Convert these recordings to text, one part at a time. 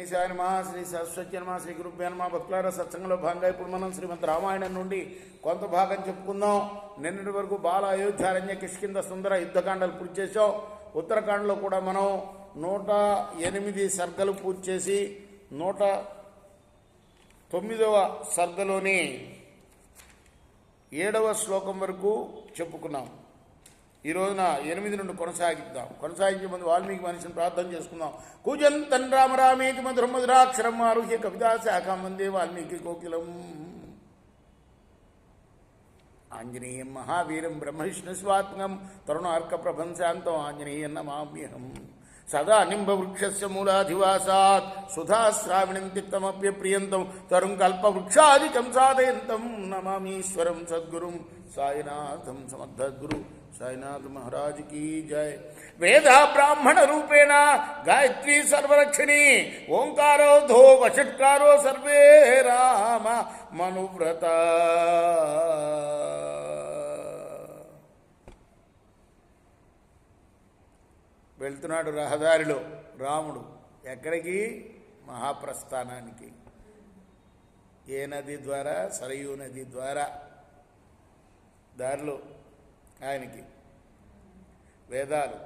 గణేశాయ నమః, శ్రీ సరస్వతి నమః, శ్రీ గురుభ్యో నమః. భక్తులారా, సత్సంగంలో భాగంగా ఇప్పుడు మనం శ్రీమద్ రామాయణం నుండి కొంత భాగం చెప్పుకుందాం. నిన్నటి వరకు బాల అయోధ్యారణ్య కిష్కింధ సుందర యుద్ధకాండలు పూర్తి చేసాం. ఉత్తరాఖండ్లో కూడా మనం 108 సర్గలు పూర్తి చేసి 109వ సర్గలోని 7వ శ్లోకం వరకు చెప్పుకున్నాం. ఈ రోజున 8 నుండి కొనసాగించే ముందు వాల్మీకి మనిషిని ప్రార్థన చేసుకుందాం. కూజంతన్ రామ రామేతి మధుర మధురాక్షరం ఆరుహ్య కవితా శాఖం వందే వాల్మీకి కోకిలం. ఆంజనేయం మహావీరం బ్రహ్మవిష్ణు స్వాత్మకం తరుణార్క ప్రభంశాంతం ఆంజనేయం నమామ్యహం. సదా నింబవృక్షస్య మూలాధివాసాత్ సుధాశ్రావిణం తిక్తమప్యప్రియంతం తరుం కల్పవృక్షాదికం సాధయంతం నమామీశ్వరం సద్గురుం సాయినాథం సమర్థద్గురు సాయినాథ్ మహారాజ్ की जय. వేద బ్రాహ్మణ రూపేణ గాయత్రీ సర్వరక్షిణి ఓంకారో ధో వషట్కారో సర్వే రామ మనువ్రత. వెళ్తున్నాడు రహదారిలో రాముడు. ఎక్కడికి? మహాప్రస్థానానికి. ఏ నది ద్వారా? సరయూ నది ద్వారా. దారిలో ఆయనకి వేదాలు,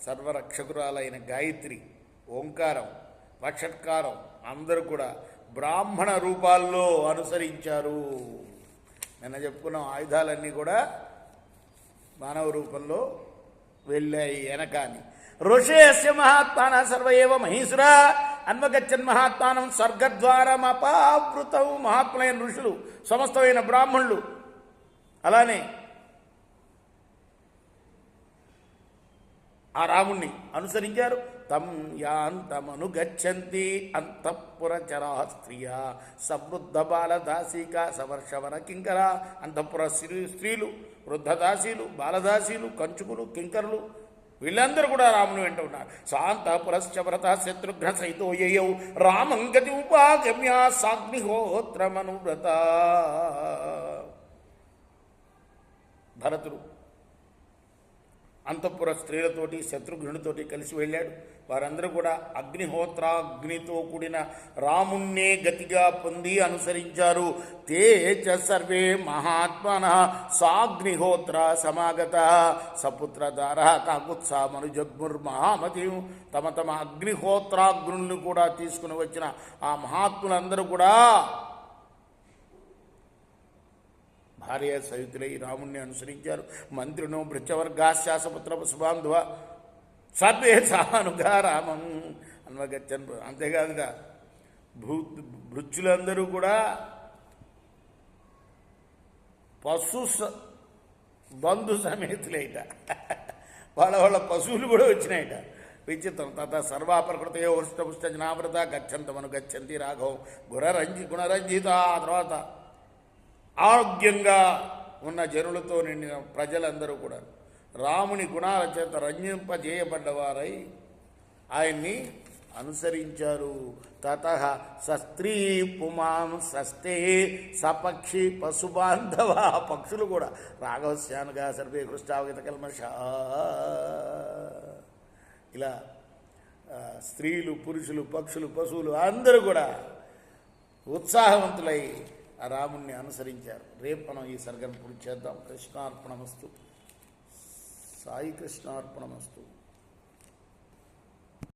సర్వరక్షకురాలైన గాయత్రి, ఓంకారం, వషట్కారం అందరూ కూడా బ్రాహ్మణ రూపాల్లో అనుసరించారు. నిన్న చెప్పుకున్నాం, ఆయుధాలన్నీ కూడా మానవ రూపంలో వెళ్ళాయి వెనకాని. ఋషేస్య మహాత్మాన సర్వయేవ మహీసుర అన్వగచ్చన్ మహాత్మానం స్వర్గద్వారమపావృతం. మహాత్ములైన ఋషులు, సమస్తమైన బ్రాహ్మణులు అలానే ఆ రాముణ్ణి అనుసరించారు. తం యాంతమనుగచ్చంతి అంతఃపురచరా స్త్రియా సమృద్ధ బాలదాసీక సవర్షవన కింకర. అంతఃపుర స్త్రీలు, వృద్ధదాసీలు, బాలదాసీలు, కంచుకులు, కింకరులు వీళ్ళందరూ కూడా రాముని వెంట ఉన్నారు. శాంతపురశ్చ వ్రత శత్రుఘ్న సహితో యయౌ రామం గతి ఉపాగమ్య సాగ్నిహోత్రమనువ్రత. భరతుడు అంతఃపుర స్త్రీలతోటి శత్రుఘ్నుడితోటి కలిసి వెళ్ళాడు. వారందరూ కూడా అగ్నితో కూడిన రాముణ్ణే గతిగా పొంది అనుసరించారు. తే చ సర్వే మహాత్మన సాగ్నిహోత్ర సమాగత సపుత్రధార కాకుత్సా మనుజగ్ముర్మహామతి. తమ తమ అగ్నిహోత్రాగ్నుల్ని కూడా తీసుకుని వచ్చిన ఆ మహాత్ములందరూ కూడా భార్య సహితులై రాముణ్ణి అనుసరించారు. మంత్రినో భృత్యవర్గాశాసపుత్ర శుభాంధువ సర్వే సానుగా రామం అన్వగచ్చన్. అంతేకాదుగా భృత్యులందరూ కూడా బంధు సమేతులైట. వాళ్ళ పశువులు కూడా వచ్చినాయిట. విచిత్రం. తత సర్వాపరకృతయో హృష్టపుష్ట జనావ్రత గచ్చంతమను గచ్చంతి రాఘవం గుణరంజిత. ఆ తర్వాత ఆరోగ్యంగా ఉన్న జనులతో నిండిన ప్రజలందరూ కూడా రాముని గుణాల చేత రంజింపజేయబడ్డవారై ఆయన్ని అనుసరించారు. తతః సస్త్రీ పుమాం సస్తే సపక్షి పశుబాంధవ. పక్షులు కూడా రాఘవశ్యానుగా సర్వే కృష్ణావగత కల్మష. ఇలా స్త్రీలు, పురుషులు, పక్షులు, పశువులు అందరూ కూడా ఉత్సాహవంతులై ఆ రాముణ్ణి అనుసరించారు. రేపు మనం ఈ సర్గను పూర్తి చేద్దాం. కృష్ణార్పణమస్తు. సాయి కృష్ణార్పణమస్తు.